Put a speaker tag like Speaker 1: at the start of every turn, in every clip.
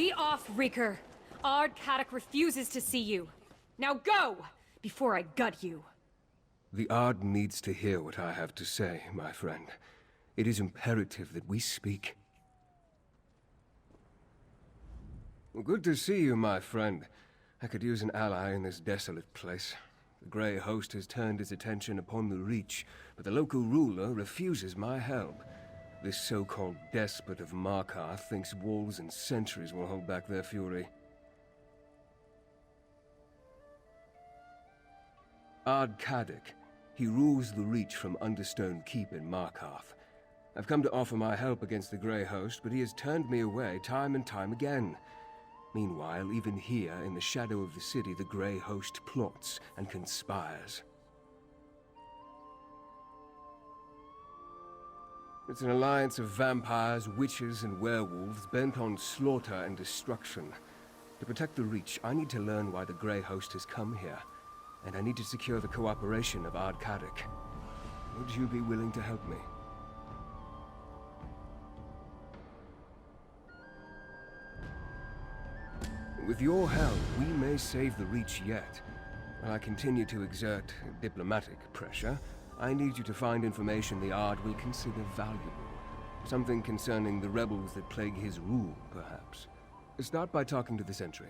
Speaker 1: Be off, Reeker! Ard Caddach refuses to see you. Now go! Before I gut you.
Speaker 2: The Ard needs to hear what I have to say, my friend. It is imperative that we speak. Good to see you, my friend. I could use an ally in this desolate place. The Grey Host has turned his attention upon the Reach, but the local ruler refuses my help. This so-called Despot of Markarth thinks walls and sentries will hold back their fury. Ard Caddach. He rules the Reach from Understone Keep in Markarth. I've come to offer my help against the Grey Host, but he has turned me away time and time again. Meanwhile, even here, in the shadow of the city, the Grey Host plots and conspires. It's an alliance of vampires, witches, and werewolves bent on slaughter and destruction. To protect the Reach, I need to learn why the Grey Host has come here, and I need to secure the cooperation of Ard Caddach. Would you be willing to help me? With your help, we may save the Reach yet. While I continue to exert diplomatic pressure, I need you to find information the Ard will consider valuable. Something concerning the rebels that plague his rule, perhaps. Start by talking to the sentry.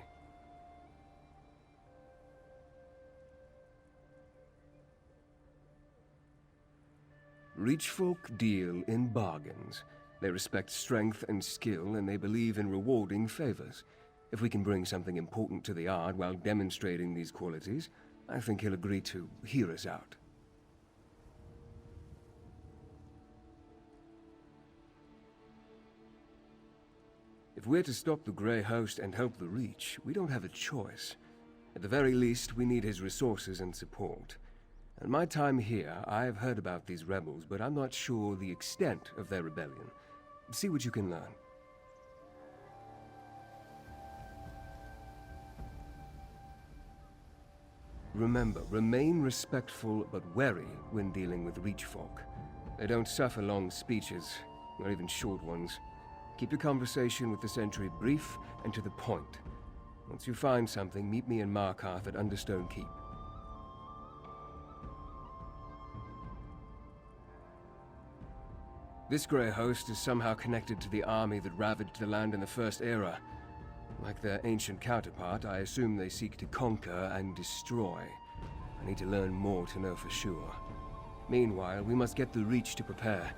Speaker 2: Reach folk deal in bargains. They respect strength and skill, and they believe in rewarding favors. If we can bring something important to the Ard while demonstrating these qualities, I think he'll agree to hear us out. If we're to stop the Grey Host and help the Reach, we don't have a choice. At the very least, we need his resources and support. In my time here, I have heard about these rebels, but I'm not sure the extent of their rebellion. See what you can learn. Remember, remain respectful but wary when dealing with Reach folk. They don't suffer long speeches, not even short ones. Keep your conversation with the sentry brief and to the point. Once you find something, meet me in Markarth at Understone Keep. This Grey Host is somehow connected to the army that ravaged the land in the First Era. Like their ancient counterpart, I assume they seek to conquer and destroy. I need to learn more to know for sure. Meanwhile, we must get the Reach to prepare.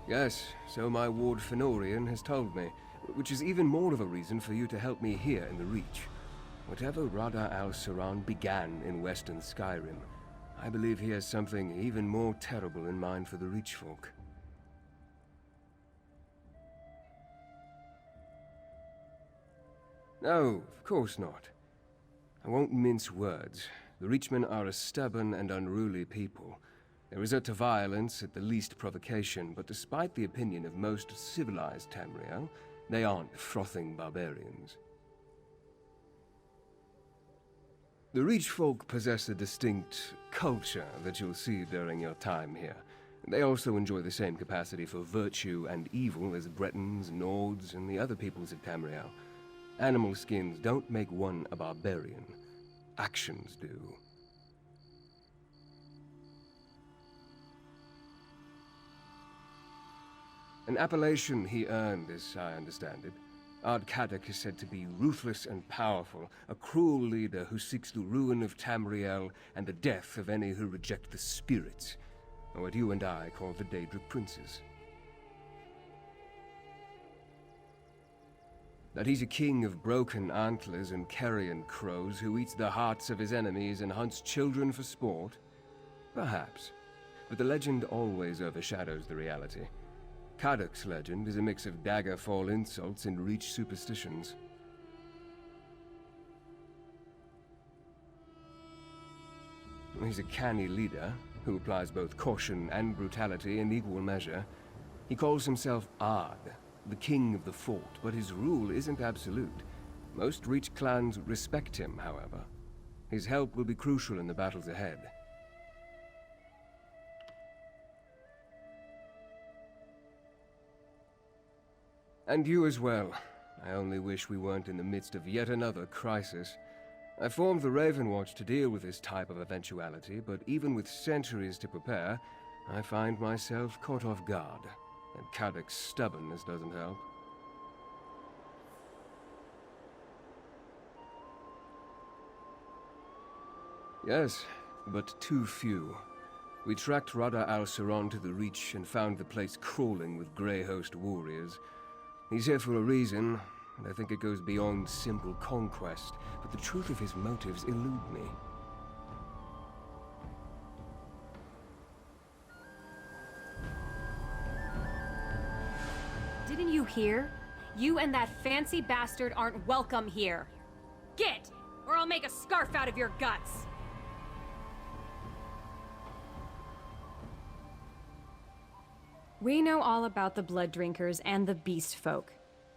Speaker 2: Yes, so my ward Fenorian has told me, which is even more of a reason for you to help me here in the Reach. Whatever Radha al-Saran began in western Skyrim, I believe he has something even more terrible in mind for the Reach folk. No, of course not. I won't mince words. The Reachmen are a stubborn and unruly people. They resort to violence at the least provocation, but despite the opinion of most civilized Tamriel, they aren't frothing barbarians. The Reach folk possess a distinct culture that you'll see during your time here. They also enjoy the same capacity for virtue and evil as Bretons, Nords, and the other peoples of Tamriel. Animal skins don't make one a barbarian. Actions do. An appellation he earned, as I understand it. Ard Caddach is said to be ruthless and powerful, a cruel leader who seeks the ruin of Tamriel and the death of any who reject the spirits, or what you and I call the Daedric Princes. That he's a king of broken antlers and carrion crows who eats the hearts of his enemies and hunts children for sport? Perhaps, but the legend always overshadows the reality. Caddach's legend is a mix of Daggerfall insults and Reach superstitions. He's a canny leader, who applies both caution and brutality in equal measure. He calls himself Ard, the king of the fort, but his rule isn't absolute. Most Reach clans respect him, however. His help will be crucial in the battles ahead. And you as well. I only wish we weren't in the midst of yet another crisis. I formed the Ravenwatch to deal with this type of eventuality, but even with centuries to prepare, I find myself caught off guard. And Caddach's stubbornness doesn't help. Yes, but too few. We tracked Rada al-Saron to the Reach and found the place crawling with Grey Host warriors. He's here for a reason, and I think it goes beyond simple conquest, but the truth of his motives elude me.
Speaker 1: Didn't you hear? You and that fancy bastard aren't welcome here. Get, or I'll make a scarf out of your guts! We know all about the Blood Drinkers and the Beast Folk.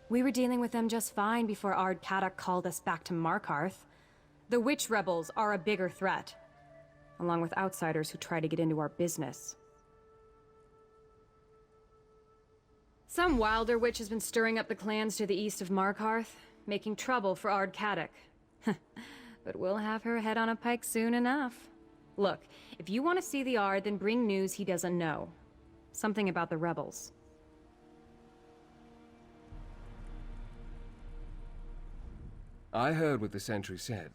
Speaker 1: We were dealing with them just fine before Ard Caddach called us back to Markarth. The Witch Rebels are a bigger threat, along with outsiders who try to get into our business. Some wilder witch has been stirring up the clans to the east of Markarth, making trouble for Ard Caddach. But we'll have her head on a pike soon enough. Look, if you want to see the Ard, then bring news he doesn't know. Something about the rebels.
Speaker 2: I heard what the sentry said.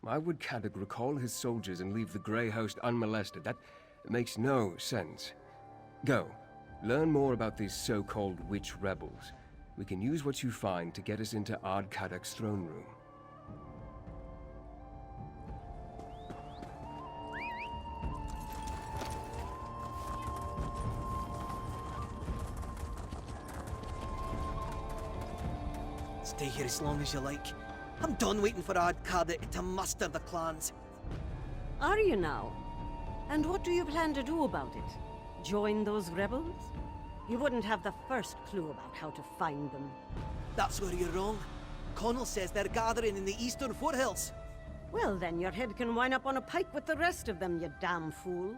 Speaker 2: Why would Caddach recall his soldiers and leave the Grey Host unmolested? That makes no sense. Go. Learn more about these so-called witch rebels. We can use what you find to get us into Ard Caddach's throne room.
Speaker 3: Stay here as long as you like. I'm done waiting for Ard Caddach to muster the clans.
Speaker 4: Are you now? And what do you plan to do about it? Join those rebels? You wouldn't have the first clue about how to find them.
Speaker 3: That's where you're wrong. Connell says they're gathering in the eastern foothills.
Speaker 4: Well, then your head can wind up on a pike with the rest of them, you damn fool.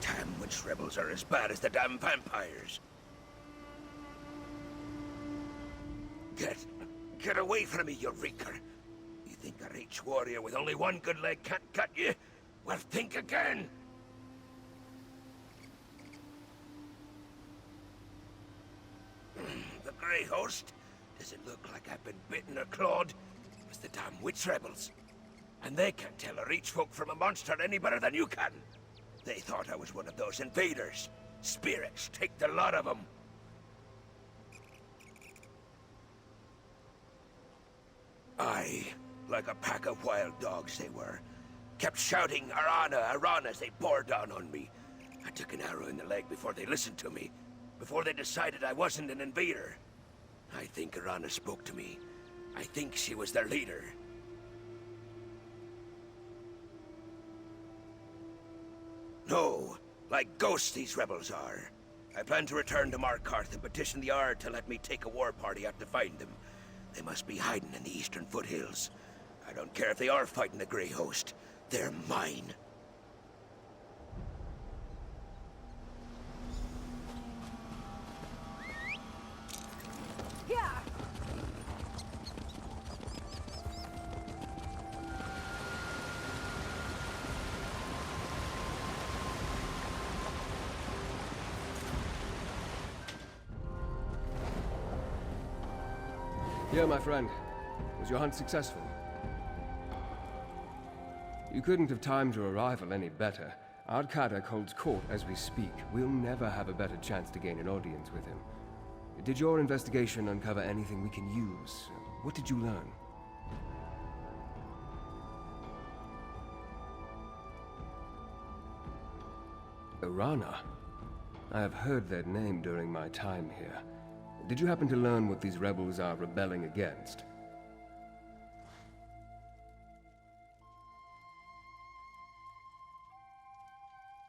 Speaker 5: Damn witch rebels are as bad as the damn vampires. Get away from me, you reeker. You think a rich warrior with only one good leg can't cut you? Well, think again. The Grey Host? Does it look like I've been bitten or clawed? It's the damn witch rebels. And they can't tell a reach folk from a monster any better than you can. They thought I was one of those invaders. Spirits, take the lot of them. Aye, like a pack of wild dogs they were. Kept shouting, Arana, Arana, as they bore down on me. I took an arrow in the leg before they listened to me. Before they decided I wasn't an invader. I think Arana spoke to me. I think she was their leader. No, like ghosts these rebels are. I plan to return to Markarth and petition the Ard to let me take a war party out to find them. They must be hiding in the eastern foothills. I don't care if they are fighting the Grey Host. They're mine.
Speaker 2: Yeah, my friend. Was your hunt successful? You couldn't have timed your arrival any better. Ard Caddach holds court as we speak. We'll never have a better chance to gain an audience with him. Did your investigation uncover anything we can use? What did you learn? Arana? I have heard that name during my time here. Did you happen to learn what these rebels are rebelling against?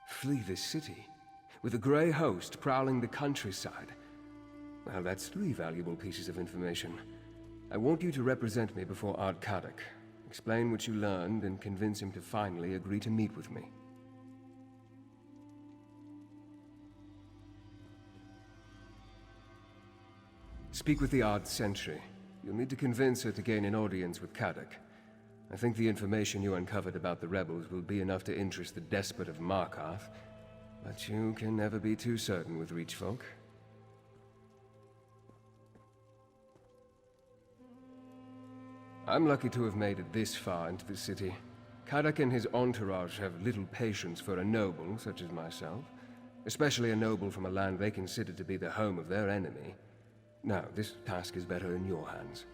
Speaker 2: Flee this city, with a Grey Host prowling the countryside. Well, that's 3 valuable pieces of information. I want you to represent me before Ard Caddach. Explain what you learned and convince him to finally agree to meet with me. Speak with the Ard Sentry. You'll need to convince her to gain an audience with Caddach. I think the information you uncovered about the rebels will be enough to interest the Despot of Markarth, but you can never be too certain with Reach folk. I'm lucky to have made it this far into the city. Caddach and his entourage have little patience for a noble such as myself, especially a noble from a land they consider to be the home of their enemy. Now, this task is better in your hands.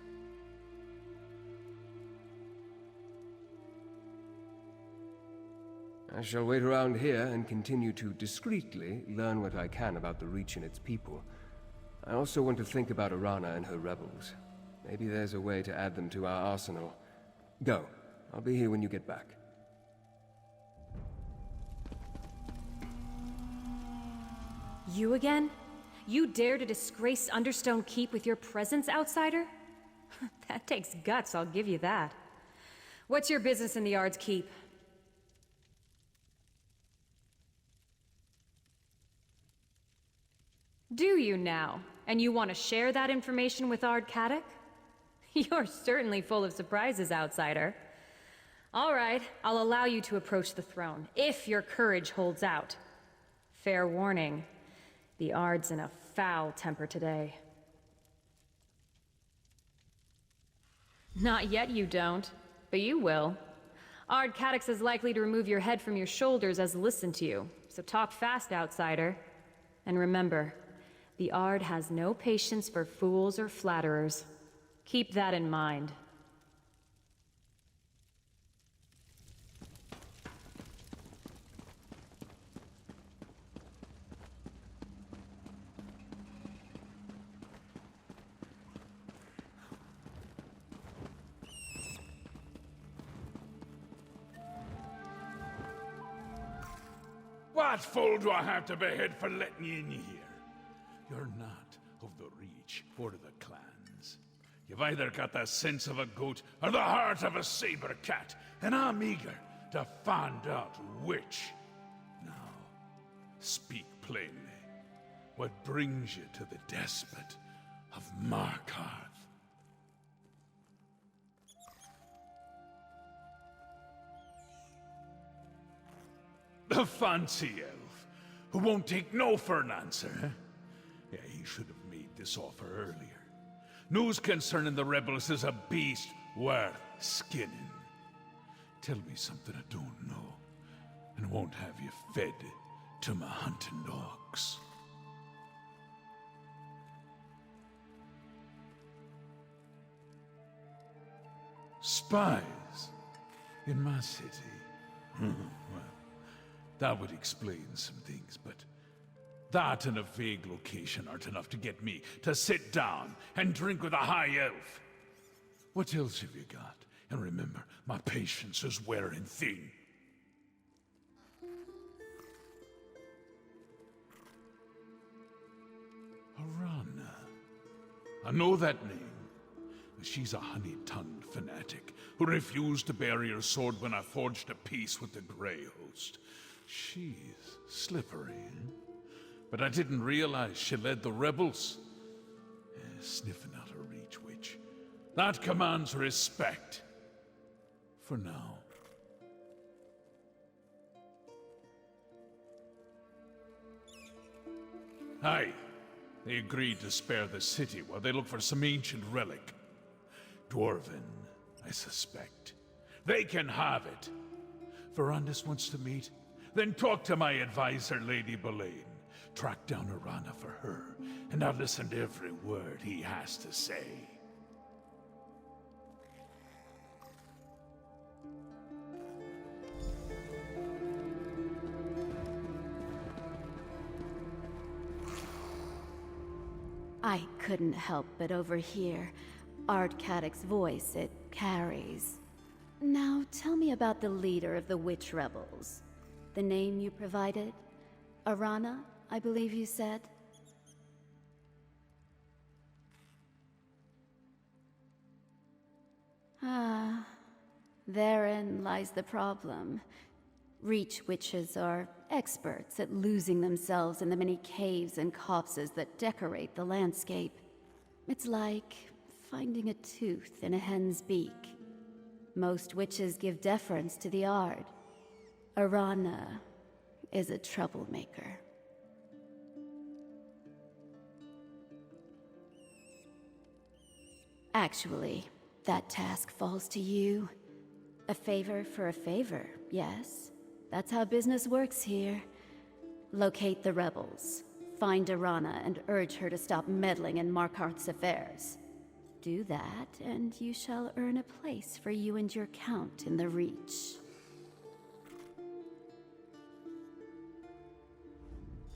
Speaker 2: I shall wait around here and continue to discreetly learn what I can about the Reach and its people. I also want to think about Arana and her rebels. Maybe there's a way to add them to our arsenal. Go. I'll be here when you get back.
Speaker 1: You again? You dare to disgrace Understone Keep with your presence, outsider? That takes guts, I'll give you that. What's your business in the Ard's Keep? Do you now? And you want to share that information with Ard Caddach? You're certainly full of surprises, outsider. All right, I'll allow you to approach the throne, if your courage holds out. Fair warning, the Ard's in a foul temper today. Not yet you don't, but you will. Ard Caddach's as likely to remove your head from your shoulders as listen to you, so talk fast, outsider. And remember, the Ard has no patience for fools or flatterers. Keep that in mind.
Speaker 6: What fool do I have to behead for letting you in here? You're not of the Reach or the clans. You've either got the sense of a goat or the heart of a saber cat, and I'm eager to find out which. Now, speak plainly. What brings you to the Despot of Markarth? The fancy elf, who won't take no for an answer, eh? Yeah, he should have made this offer earlier. News concerning the rebels is a beast worth skinning. Tell me something I don't know, and won't have you fed to my hunting dogs. Spies in my city? Well, that would explain some things, but that and a vague location aren't enough to get me to sit down and drink with a high elf. What else have you got? And remember, my patience is wearing thin. Arana. I know that name. She's a honey-tongued fanatic who refused to bear your sword when I forged a peace with the Grey Host. She's slippery, eh? But I didn't realize she led the rebels. Sniffing out a reach witch. That commands respect. For now. Aye. They agreed to spare the city while they look for some ancient relic. Dwarven, I suspect. They can have it. Verandis wants to meet? Then talk to my advisor, Lady Belain. Track down Arana for her, and I'll listen to every word he has to say.
Speaker 7: I couldn't help but overhear Ard Caddach's voice it carries. Now tell me about the leader of the witch rebels. The name you provided? Arana, I believe you said? Ah, therein lies the problem. Reach witches are experts at losing themselves in the many caves and copses that decorate the landscape. It's like finding a tooth in a hen's beak. Most witches give deference to the Ard. Arana is a troublemaker. Actually, that task falls to you. A favor for a favor, yes. That's how business works here. Locate the rebels, find Arana, and urge her to stop meddling in Markarth's affairs. Do that, and you shall earn a place for you and your count in the Reach.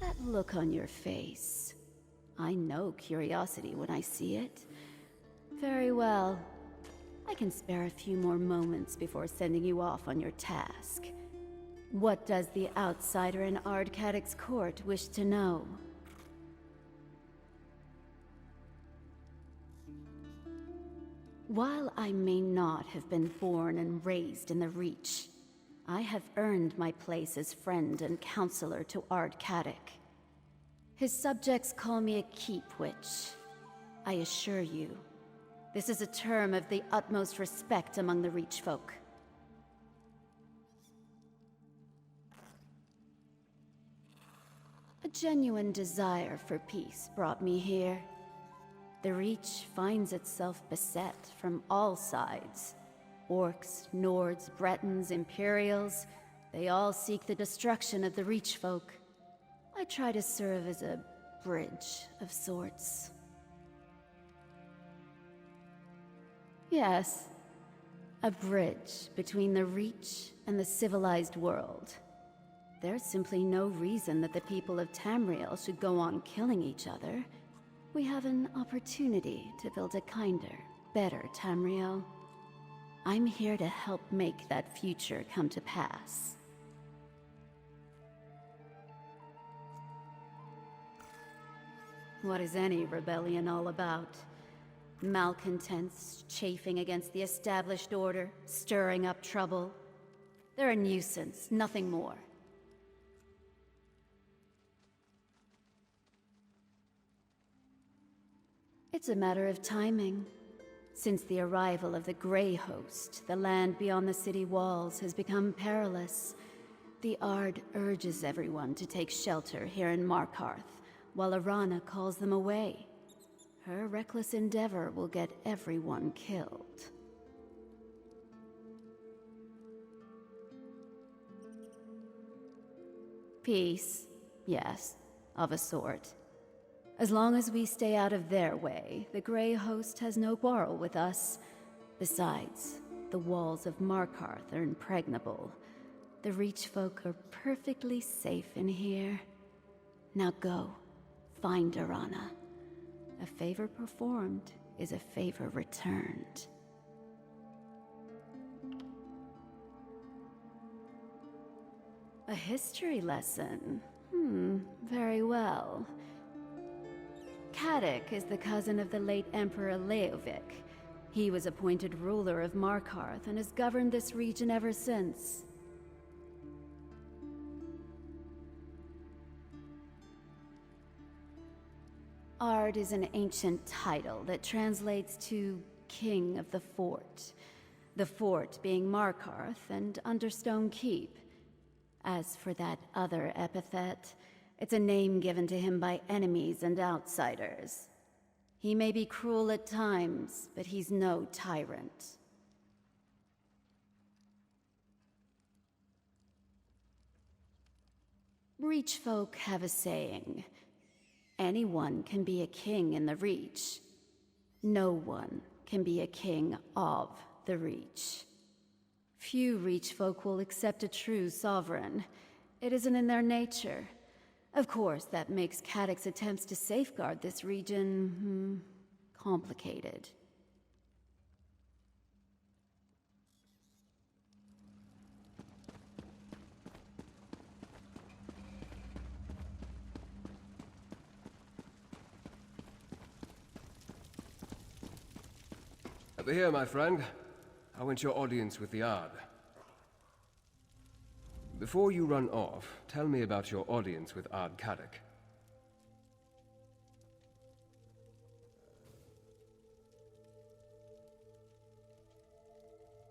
Speaker 7: That look on your face. I know curiosity when I see it. Very well. I can spare a few more moments before sending you off on your task. What does the outsider in Ard Caddach's court wish to know? While I may not have been born and raised in the Reach, I have earned my place as friend and counselor to Ard Caddach. His subjects call me a keep witch. I assure you, this is a term of the utmost respect among the Reach folk. A genuine desire for peace brought me here. The Reach finds itself beset from all sides. Orcs, Nords, Bretons, Imperials, they all seek the destruction of the Reach folk. I try to serve as a bridge of sorts. Yes, a bridge between the Reach and the civilized world. There's simply no reason that the people of Tamriel should go on killing each other. We have an opportunity to build a kinder, better Tamriel. I'm here to help make that future come to pass. What is any rebellion all about? Malcontents chafing against the established order, stirring up trouble. They're a nuisance, nothing more. It's a matter of timing. Since the arrival of the Grey Host, the land beyond the city walls has become perilous. The Ard urges everyone to take shelter here in Markarth, while Arana calls them away. Her reckless endeavor will get everyone killed. Peace, yes, of a sort. As long as we stay out of their way, the Grey Host has no quarrel with us. Besides, the walls of Markarth are impregnable. The Reach folk are perfectly safe in here. Now go, find Arana. A favor performed is a favor returned. A history lesson? Very well. Caddach is the cousin of the late Emperor Leovic. He was appointed ruler of Markarth and has governed this region ever since. Ard is an ancient title that translates to King of the Fort. The fort being Markarth and Understone Keep. As for that other epithet, it's a name given to him by enemies and outsiders. He may be cruel at times, but he's no tyrant. Reach folk have a saying. Anyone can be a king in the Reach. No one can be a king of the Reach. Few Reach folk will accept a true sovereign. It isn't in their nature. Of course, that makes Caddach's attempts to safeguard this region, complicated.
Speaker 2: Over here, my friend. I want your audience with the Ard. Before you run off, tell me about your audience with Ard Caddach.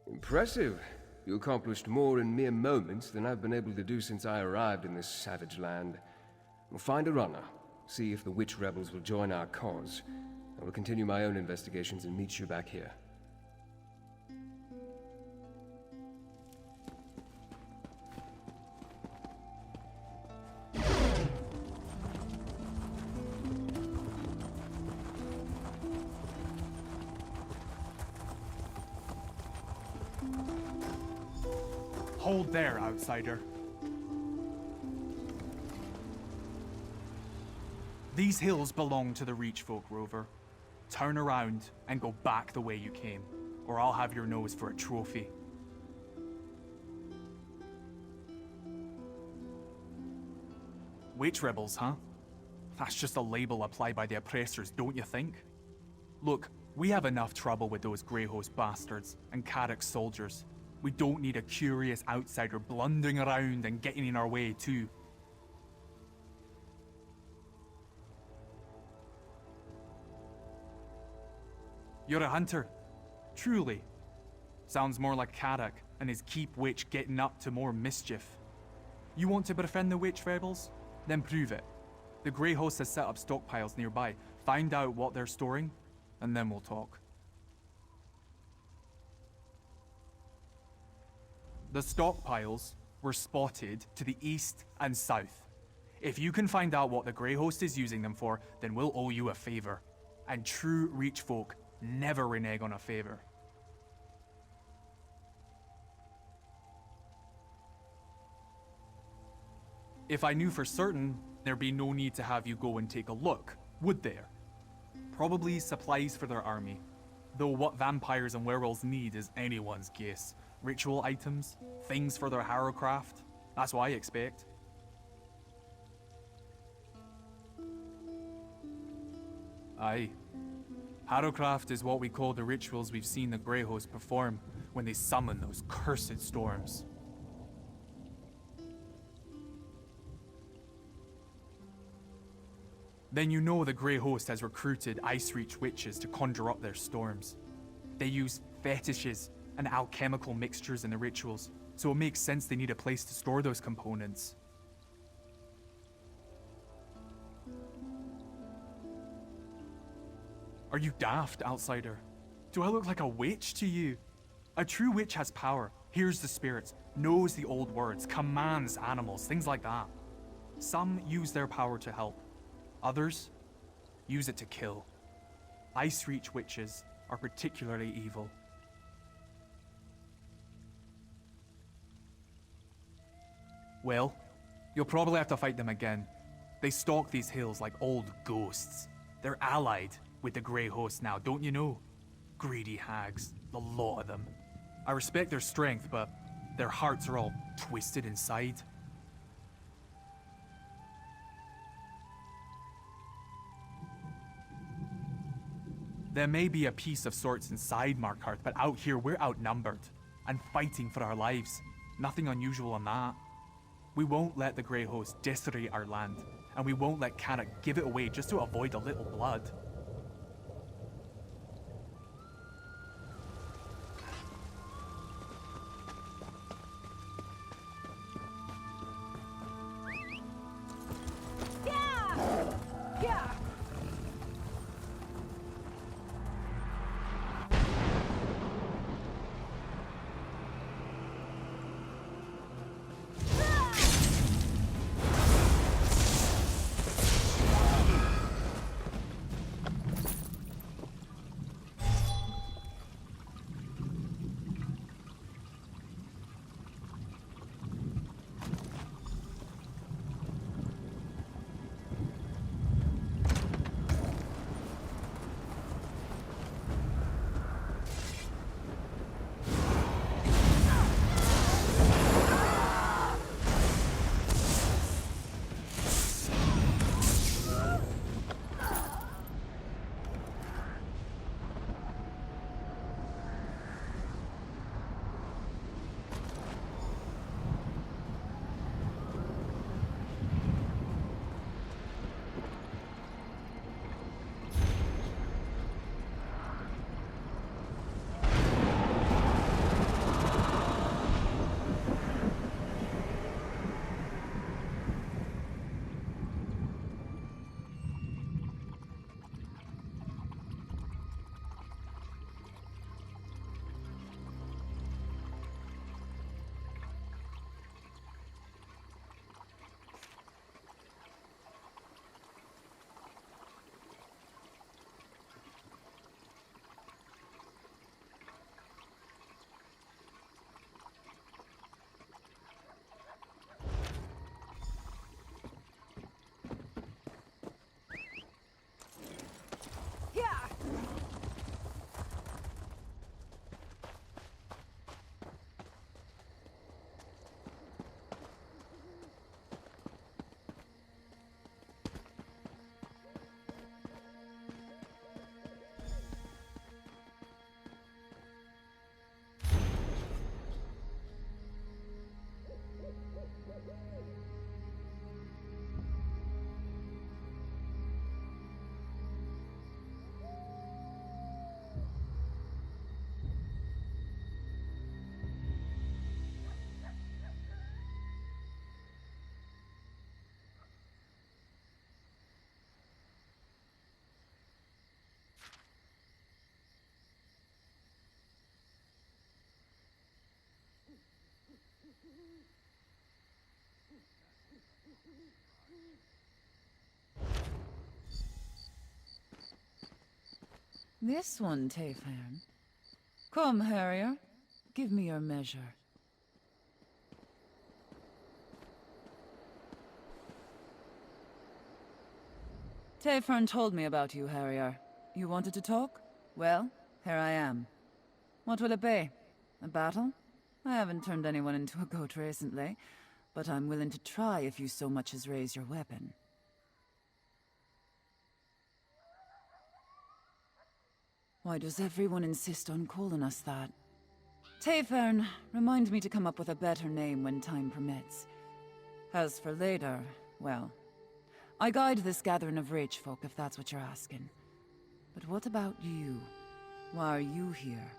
Speaker 2: Impressive. You accomplished more in mere moments than I've been able to do since I arrived in this savage land. We'll find a runner, see if the witch rebels will join our cause. I will continue my own investigations and meet you back here.
Speaker 8: Hold there, outsider. These hills belong to the Reach folk, Rover. Turn around and go back the way you came, or I'll have your nose for a trophy. Witch rebels, huh? That's just a label applied by the oppressors, don't you think? Look, we have enough trouble with those Greyhost bastards and Caddach's soldiers. We don't need a curious outsider blundering around and getting in our way, too. You're a hunter. Truly. Sounds more like Caddach and his keep witch getting up to more mischief. You want to befriend the witch rebels? Then prove it. The Greyhost has set up stockpiles nearby. Find out what they're storing, and then we'll talk. The stockpiles were spotted to the east and south. If you can find out what the Greyhost is using them for, then we'll owe you a favor. And true Reach folk never renege on a favor. If I knew for certain, there'd be no need to have you go and take a look, would there? Probably supplies for their army. Though what vampires and werewolves need is anyone's guess. Ritual items, things for their harrowcraft. That's what I expect. Aye. Harrowcraft is what we call the rituals we've seen the Greyhost perform when they summon those cursed storms. Then you know the Greyhost has recruited Icereach witches to conjure up their storms. They use fetishes and alchemical mixtures in the rituals, so it makes sense they need a place to store those components. Are you daft, outsider? Do I look like a witch to you? A true witch has power, hears the spirits, knows the old words, commands animals, things like that. Some use their power to help. Others use it to kill. Icereach witches are particularly evil. Well, you'll probably have to fight them again. They stalk these hills like old ghosts. They're allied with the Greyhost now, don't you know? Greedy hags, the lot of them. I respect their strength, but their hearts are all twisted inside. There may be a peace of sorts inside Markarth, but out here we're outnumbered and fighting for our lives. Nothing unusual in that. We won't let the Grey Host disarray our land, and we won't let Caddach give it away just to avoid a little blood.
Speaker 9: This one, Tayfern. Come, Harrier. Give me your measure. Tayfern told me about you, Harrier. You wanted to talk? Well, here I am. What will it be? A battle? I haven't turned anyone into a goat recently, but I'm willing to try if you so much as raise your weapon. Why does everyone insist on calling us that? Tayfern, remind me to come up with a better name when time permits. As for later, well, I guide this gathering of rich folk if that's what you're asking. But what about you? Why are you here?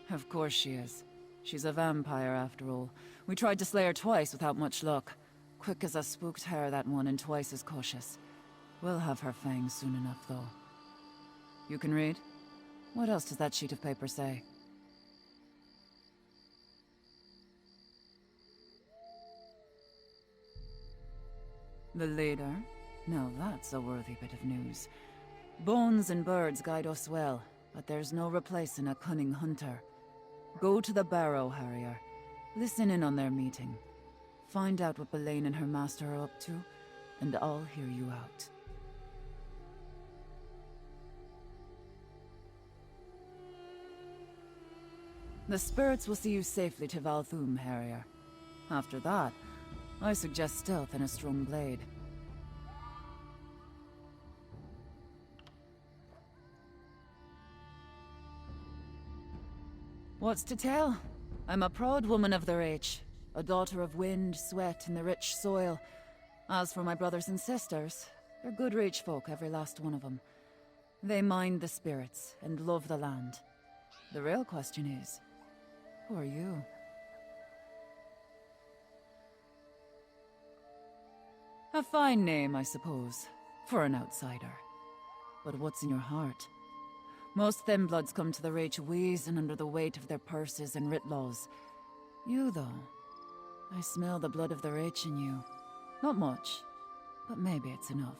Speaker 9: Of course she is. She's a vampire, after all. We tried to slay her twice without much luck. Quick as a spooked hare, that one, and twice as cautious. We'll have her fangs soon enough, though. You can read? What else does that sheet of paper say? The leader? Now that's a worthy bit of news. Bones and birds guide us well, but there's no replacing a cunning hunter. Go to the Barrow, Harrier. Listen in on their meeting. Find out what Belain and her master are up to, and I'll hear you out. The spirits will see you safely to Valthum, Harrier. After that, I suggest stealth and a strong blade. What's to tell? I'm a proud woman of the Reach, a daughter of wind, sweat, and the rich soil. As for my brothers and sisters, they're good Reach folk, every last one of them. They mind the spirits and love the land. The real question is, who are you? A fine name, I suppose, for an outsider. But what's in your heart? Most thin bloods come to the Reach wheezing under the weight of their purses and writ laws. You, though, I smell the blood of the Reach in you. Not much, but maybe it's enough.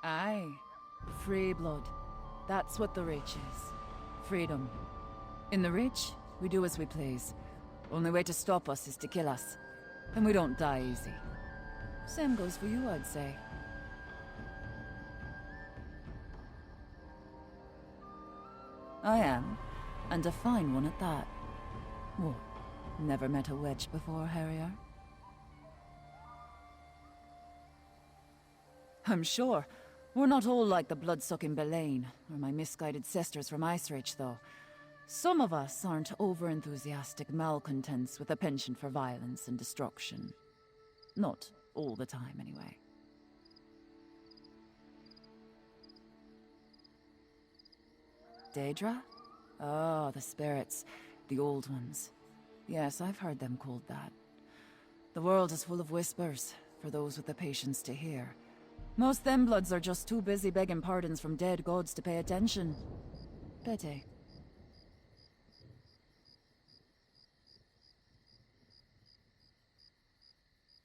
Speaker 9: Aye, free blood. That's what the Reach is. Freedom. In the Reach, we do as we please. Only way to stop us is to kill us. And we don't die easy. Same goes for you, I'd say. I am, and a fine one at that. What? Never met a wedge before, Harrier? I'm sure. We're not all like the blood-sucking Belain, or my misguided sisters from Icereach, though. Some of us aren't over-enthusiastic malcontents with a penchant for violence and destruction. Not all the time, anyway. Daedra? Oh, the spirits. The old ones. Yes, I've heard them called that. The world is full of whispers, for those with the patience to hear. Most Thembloods are just too busy begging pardons from dead gods to pay attention. Pity.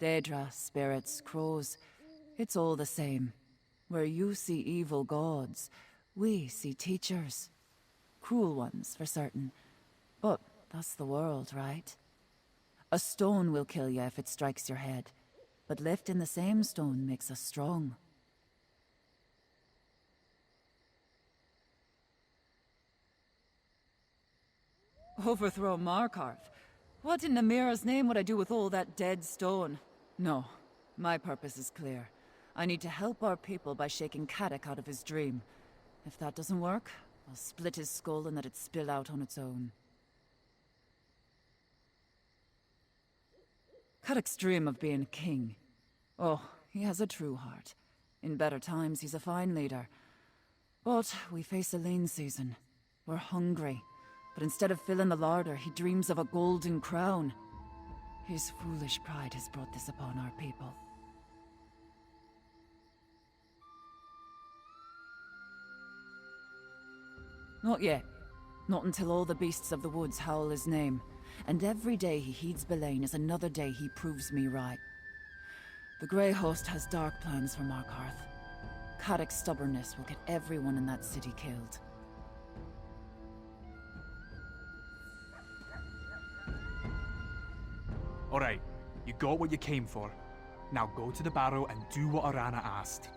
Speaker 9: Daedra, spirits, crows, it's all the same. Where you see evil gods, we see teachers. Cruel ones, for certain. But that's the world, right? A stone will kill you if it strikes your head. But lifting the same stone makes us strong. Overthrow Markarth? What in Namira's name would I do with all that dead stone? No, my purpose is clear. I need to help our people by shaking Caddach out of his dream. If that doesn't work, I'll split his skull and let it spill out on its own. Caddach's dream of being king. Oh, he has a true heart. In better times, he's a fine leader. But we face a lean season. We're hungry. But instead of filling the larder, he dreams of a golden crown. His foolish pride has brought this upon our people. Not yet. Not until all the beasts of the woods howl his name. And every day he heeds Belain is another day he proves me right. The Grey Host has dark plans for Markarth. Caddach's stubbornness will get everyone in that city killed.
Speaker 8: Alright, you got what you came for. Now go to the barrow and do what Arana asked.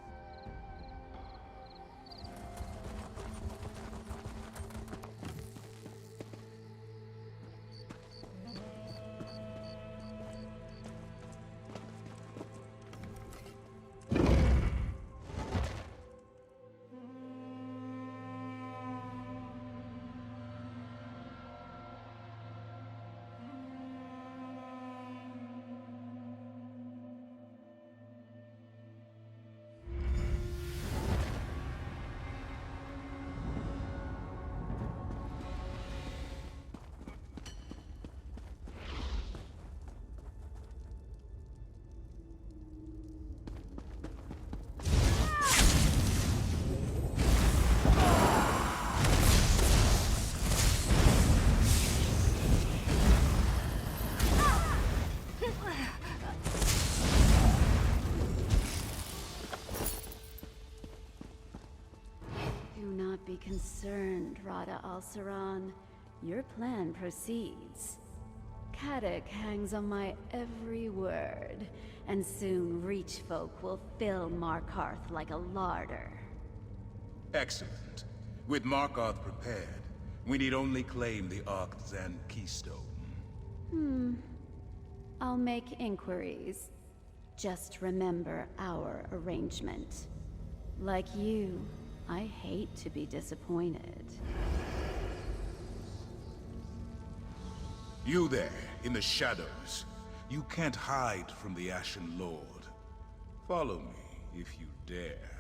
Speaker 7: Be concerned, Rada Al-Saran. Your plan proceeds. Caddach hangs on my every word, and soon Reach folk will fill Markarth like a larder.
Speaker 10: Excellent. With Markarth prepared, We need only claim the Arctan keystone.
Speaker 7: I'll make inquiries. Just remember our arrangement. Like you, I hate to be disappointed.
Speaker 10: You there, in the shadows. You can't hide from the Ashen Lord. Follow me, if you dare.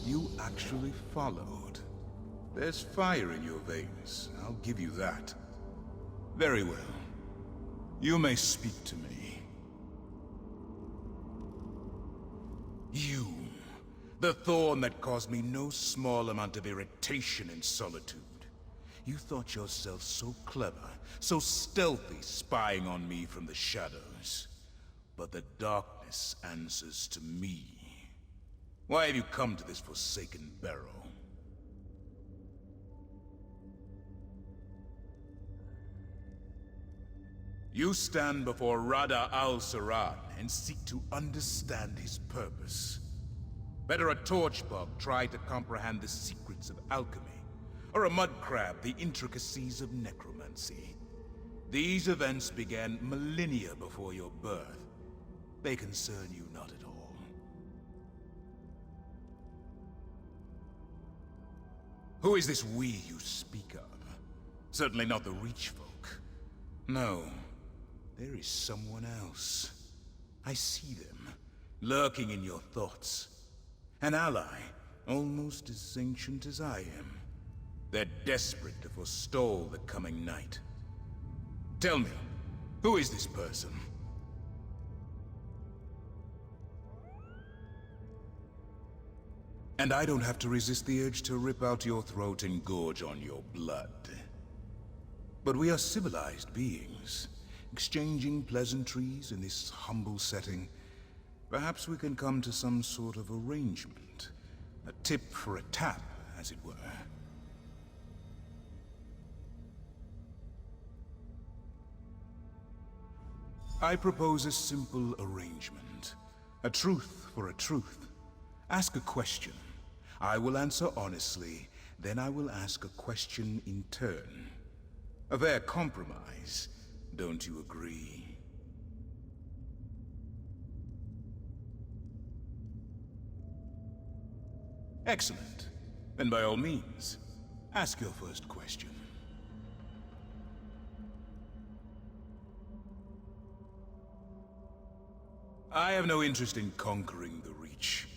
Speaker 10: You actually followed. There's fire in your veins, I'll give you that. Very well. You may speak to me. You, the thorn that caused me no small amount of irritation and solitude. You thought yourself so clever, so stealthy, spying on me from the shadows. But the darkness answers to me. Why have you come to this forsaken barrow? You stand before Rada al-Saran and seek to understand his purpose. Better a torchbug try to comprehend the secrets of alchemy, or a mudcrab the intricacies of necromancy. These events began millennia before your birth. They concern you not at all. Who is this we you speak of? Certainly not the Reach folk. No, there is someone else. I see them, lurking in your thoughts. An ally, almost as ancient as I am. They're desperate to forestall the coming night. Tell me, who is this person? And I don't have to resist the urge to rip out your throat and gorge on your blood. But we are civilized beings, exchanging pleasantries in this humble setting. Perhaps we can come to some sort of arrangement. A tip for a tap, as it were. I propose a simple arrangement. A truth for a truth. Ask a question. I will answer honestly, then I will ask a question in turn. A fair compromise, don't you agree? Excellent. Then by all means, ask your first question. I have no interest in conquering the Reach.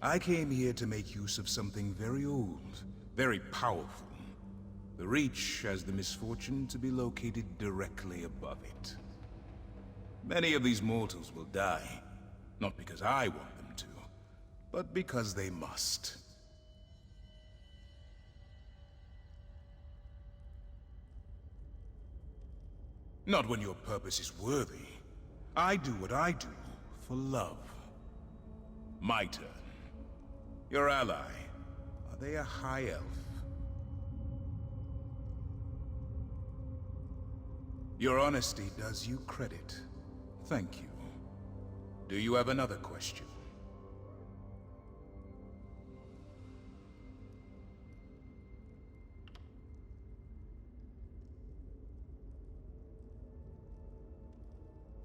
Speaker 10: I came here to make use of something very old, very powerful. The Reach has the misfortune to be located directly above it. Many of these mortals will die, not because I want them to, but because they must. Not when your purpose is worthy. I do what I do for love. My turn. Your ally, are they a high elf? Your honesty does you credit. Thank you. Do you have another question?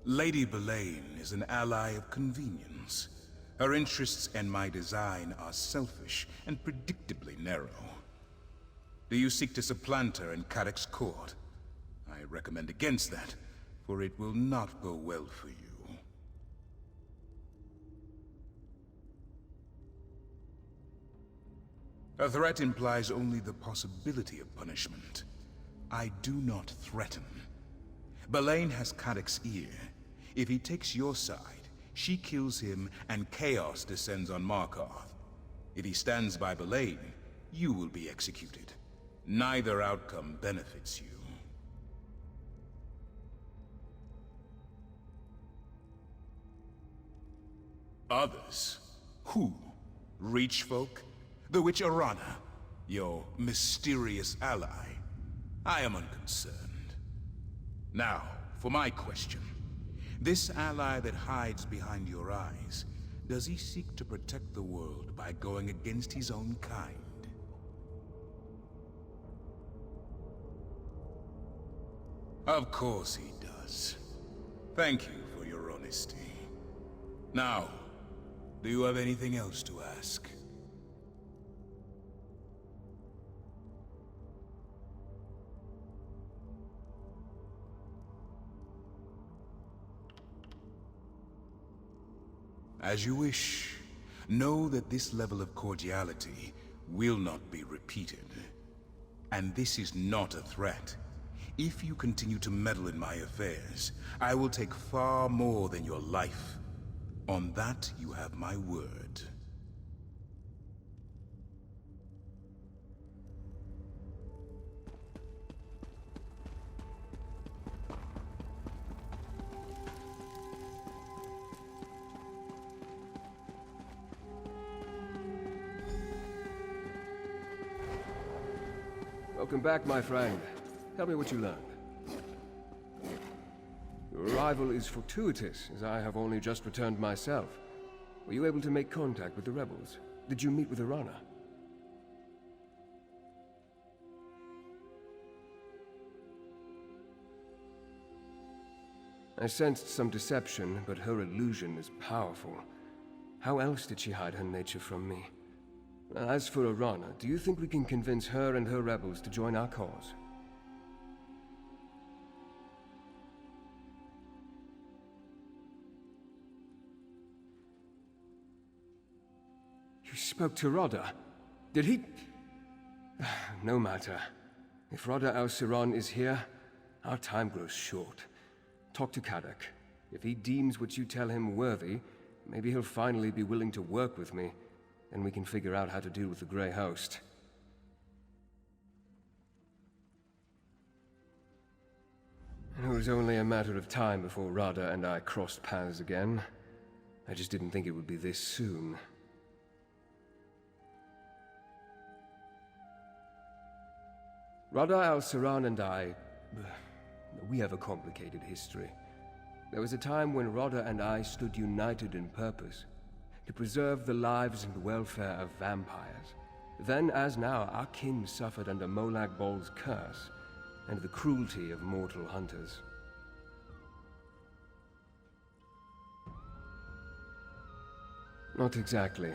Speaker 10: Lady Belain is an ally of convenience. Her interests and my design are selfish and predictably narrow. Do you seek to supplant her in Caddach's court? I recommend against that, for it will not go well for you. A threat implies only the possibility of punishment. I do not threaten. Belain has Caddach's ear. If he takes your side, she kills him and chaos descends on Markarth. If he stands by Belain, you will be executed. Neither outcome benefits you. Others? Who? Reach folk? The witch Arana? Your mysterious ally? I am unconcerned. Now, for my question. This ally that hides behind your eyes, does he seek to protect the world by going against his own kind? Of course he does. Thank you for your honesty. Now, do you have anything else to ask? As you wish. Know that this level of cordiality will not be repeated. And this is not a threat. If you continue to meddle in my affairs, I will take far more than your life. On that, you have my word.
Speaker 2: Welcome back, my friend. Tell me what you learned. Your arrival is fortuitous, as I have only just returned myself. Were you able to make contact with the rebels? Did you meet with Arana? I sensed some deception, but her illusion is powerful. How else did she hide her nature from me? As for Arana, do you think we can convince her and her rebels to join our cause? You spoke to Rodda? Did he... No matter. If Rodda al-Siran is here, our time grows short. Talk to Caddach. If he deems what you tell him worthy, maybe he'll finally be willing to work with me. Then we can figure out how to deal with the Grey Host. It was only a matter of time before Rodda and I crossed paths again. I just didn't think it would be this soon. Rodda al-Siran and I... we have a complicated history. There was a time when Rodda and I stood united in purpose. To preserve the lives and welfare of vampires. Then, as now, our kin suffered under Molag Bol's curse, and the cruelty of mortal hunters. Not exactly.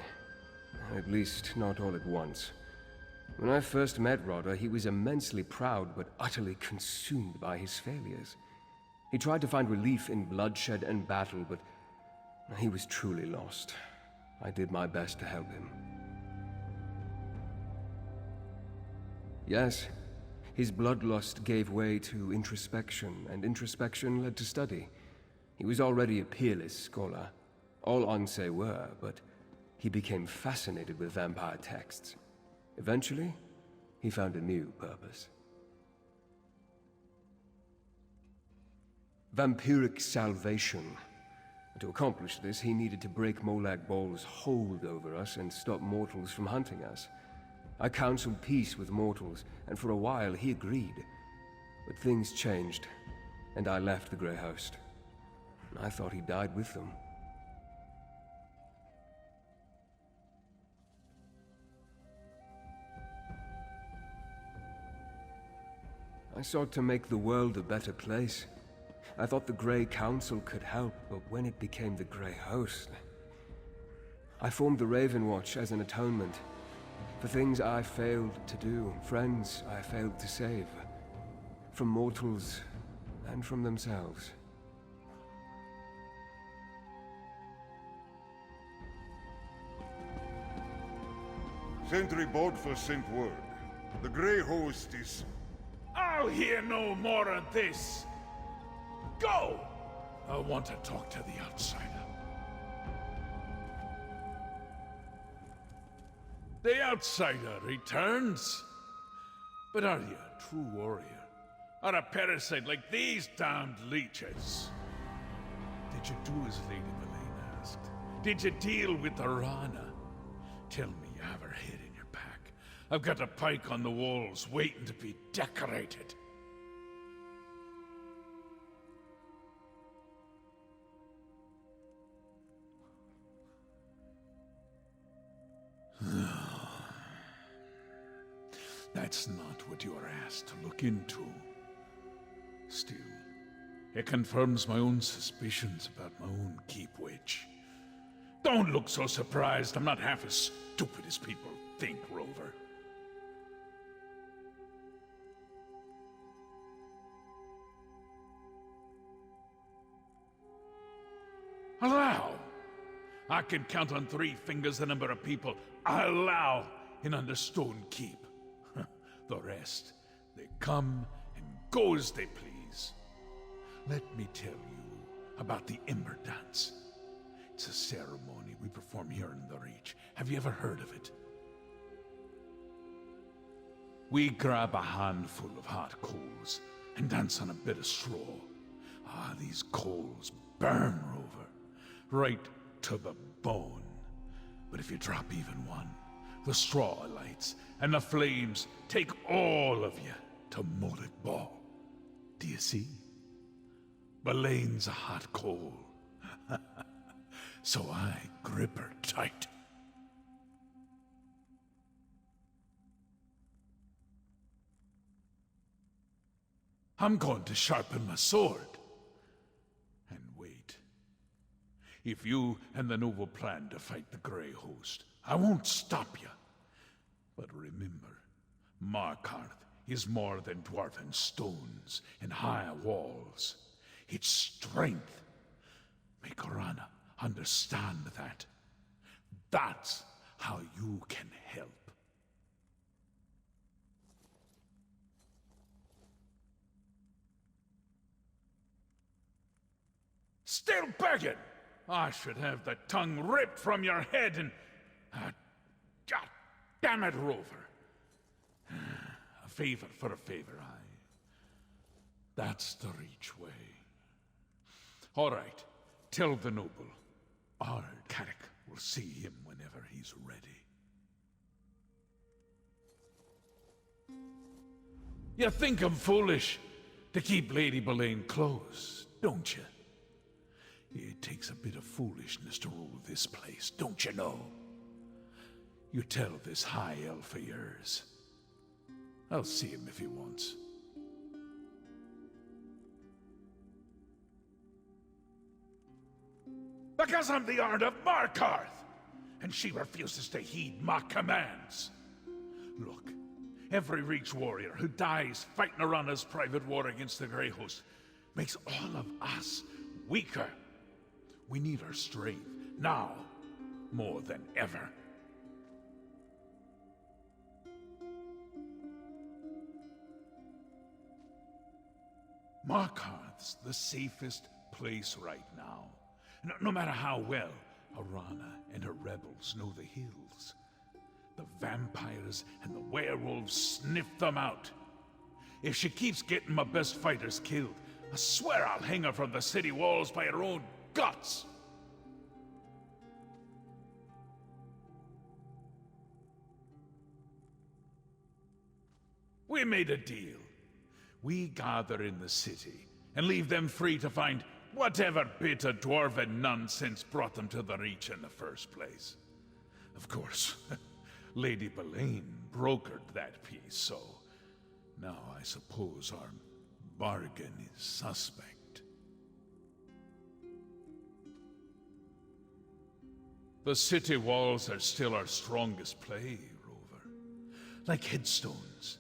Speaker 2: At least, not all at once. When I first met Rodda, he was immensely proud, but utterly consumed by his failures. He tried to find relief in bloodshed and battle, but he was truly lost. I did my best to help him. Yes, his bloodlust gave way to introspection, and introspection led to study. He was already a peerless scholar. All Onse were, but he became fascinated with vampire texts. Eventually, he found a new purpose. Vampiric salvation. To accomplish this, he needed to break Molag Bol's hold over us and stop mortals from hunting us. I counseled peace with mortals, and for a while he agreed. But things changed, and I left the Grey Host. I thought he died with them. I sought to make the world a better place. I thought the Grey Council could help, but when it became the Grey Host... I formed the Ravenwatch as an atonement. For things I failed to do, friends I failed to save. From mortals, and from themselves.
Speaker 11: Sentry Bodful sent word. The Grey Host is...
Speaker 6: I'll hear no more of this! Go! I want to talk to the outsider. The outsider returns? But are you a true warrior? Or a parasite like these damned leeches? Did you do as Lady Belain asked? Did you deal with Arana? Tell me you have her head in your pack. I've got a pike on the walls waiting to be decorated. That's not what you are asked to look into. Still, it confirms my own suspicions about my own keep witch. Don't look so surprised. I'm not half as stupid as people think, Rover. Allow. I can count on 3 fingers the number of people I allow in Understone Keep. The rest, they come and go as they please. Let me tell you about the Ember Dance. It's a ceremony we perform here in the Reach. Have you ever heard of it? We grab a handful of hot coals and dance on a bit of straw. Ah, these coals burn, Rover, right to the bone. But if you drop even one, the straw lights, and the flames take all of you to Molded Ball. Do you see? Belain's a hot coal. So I grip her tight. I'm going to sharpen my sword. And wait. If you and the noble plan to fight the Grey Host, I won't stop you. But remember, Markarth is more than dwarven stones and high walls. It's strength. Make Arana understand that. That's how you can help. Still begging? I should have the tongue ripped from your head and... God damn it, Rover. A favor for a favor, aye. That's the Reach way. All right, tell the noble. Ard Caddach will see him whenever he's ready. You think I'm foolish to keep Lady Belain close, don't you? It takes a bit of foolishness to rule this place, don't you know? You tell this high elf of yours. I'll see him if he wants. Because I'm the Ard of Markarth, and she refuses to heed my commands. Look, every Reach warrior who dies fighting Arana's private war against the Grey Host makes all of us weaker. We need her strength, now, more than ever. Markarth's the safest place right now. No matter how well Arana and her rebels know the hills, the vampires and the werewolves sniff them out. If she keeps getting my best fighters killed, I swear I'll hang her from the city walls by her own guts. We made a deal. We gather in the city and leave them free to find whatever bit of dwarven nonsense brought them to the Reach in the first place. Of course, Lady Belain brokered that piece, so now I suppose our bargain is suspect. The city walls are still our strongest play, Rover. Like headstones,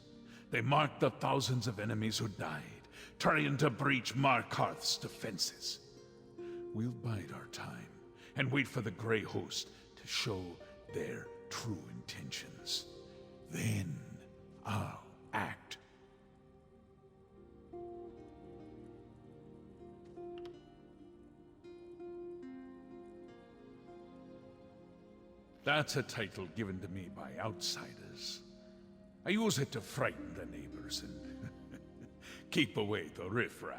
Speaker 6: they mark the thousands of enemies who died, trying to breach Markarth's defenses. We'll bide our time and wait for the Grey Host to show their true intentions. Then I'll act. That's a title given to me by outsiders. I use it to frighten the neighbors and keep away the riffraff.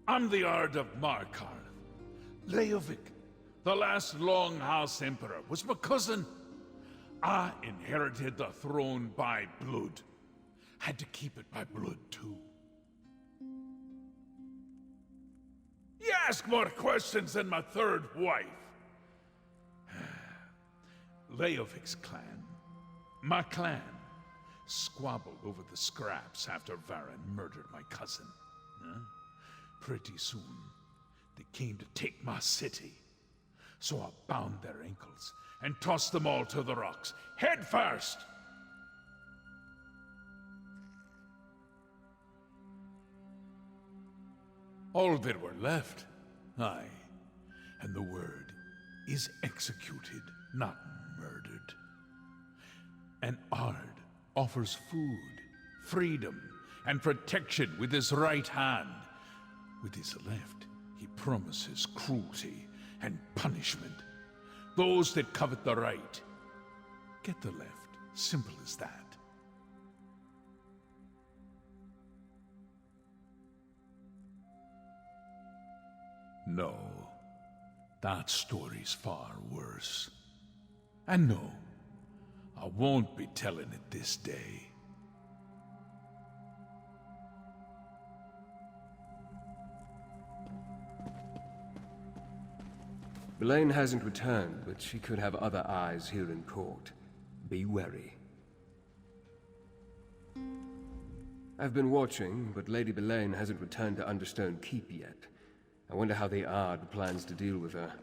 Speaker 6: I'm the Ard of Markarth, Leovic, the last Longhouse Emperor, was my cousin. I inherited the throne by blood. Had to keep it by blood, too. You ask more questions than my third wife. Leovic's clan, my clan, squabbled over the scraps after Varan murdered my cousin. Pretty soon, they came to take my city. So I bound their ankles and tossed them all to the rocks, head first. All that were left, aye, and the word is executed, not murdered. And Ard offers food, freedom, and protection with his right hand. With his left, he promises cruelty and punishment. Those that covet the right get the left. Simple as that. No, that story's far worse. And no, I won't be telling it this day.
Speaker 2: Belain hasn't returned, but she could have other eyes here in court. Be wary. I've been watching, but Lady Belain hasn't returned to Understone Keep yet. I wonder how the Ard plans to deal with her.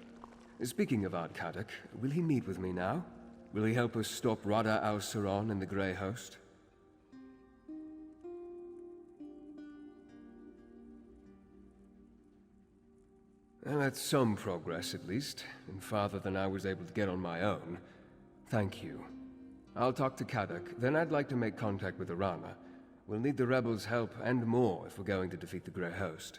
Speaker 2: Speaking of Ard Caddach, will he meet with me now? Will he help us stop Rada al-Saron and the Grey Host? Well, that's some progress, at least, and farther than I was able to get on my own. Thank you. I'll talk to Caddach, then I'd like to make contact with Arana. We'll need the rebels' help and more if we're going to defeat the Grey Host.